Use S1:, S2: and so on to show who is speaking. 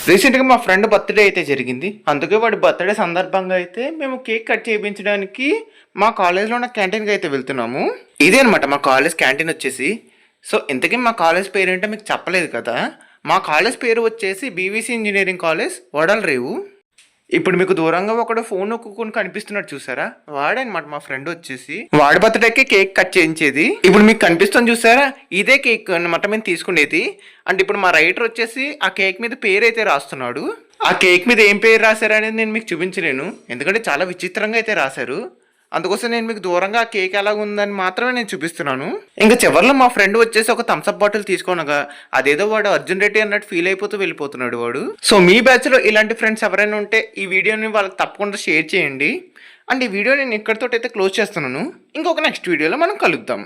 S1: రీసెంట్గా మా friend birthday అయితే జరిగింది. అందుకే వాడి బర్త్డే సందర్భంగా అయితే మేము కేక్ కట్ చేయించడానికి మా కాలేజ్లో ఉన్న క్యాంటీన్కి అయితే వెళ్తున్నాము. ఇదే అనమాట మా కాలేజ్ క్యాంటీన్ వచ్చేసి. సో ఇంతకీ మా కాలేజ్ పేరు ఏంటో మీకు చెప్పలేదు కదా. మా కాలేజ్ పేరు వచ్చేసి బీవీసీ ఇంజనీరింగ్ కాలేజ్ వడలరేవు. ఇప్పుడు మీకు దూరంగా ఒకడు ఫోన్ నొక్కుని కనిపిస్తున్నాడు చూసారా, వాడనమాట మా ఫ్రెండ్ వచ్చేసి. వాడి బర్త్డేకి కేక్ కట్ చేయించేది. ఇప్పుడు మీకు కనిపిస్తుంది చూసారా, ఇదే కేక్ అనమాట మేము తీసుకునేది. అంటే ఇప్పుడు మా రైటర్ వచ్చేసి ఆ కేక్ మీద పేరు అయితే రాస్తున్నాడు. ఆ కేక్ మీద ఏం పేరు రాశారు అనేది నేను మీకు చూపించలేను, ఎందుకంటే చాలా విచిత్రంగా అయితే రాశారు. అందుకోసం నేను మీకు దూరంగా ఆ కేక్ ఎలా ఉందని మాత్రమే నేను చూపిస్తున్నాను. ఇంకా చివరిలో మా ఫ్రెండ్ వచ్చేసి ఒక థమ్స్అప్ బాటిల్ తీసుకునగా అదేదో వాడు అర్జున్ రెడ్డి అన్నట్టు ఫీల్ అయిపోతూ వెళ్ళిపోతున్నాడు వాడు. సో మీ బ్యాచ్ లో ఇలాంటి ఫ్రెండ్స్ ఎవరైనా ఉంటే ఈ వీడియోని వాళ్ళకి తప్పకుండా షేర్ చేయండి. అండ్ ఈ వీడియో నేను ఇక్కడితో అయితే క్లోజ్ చేస్తున్నాను. ఇంకొక నెక్స్ట్ వీడియోలో మనం కలుద్దాం.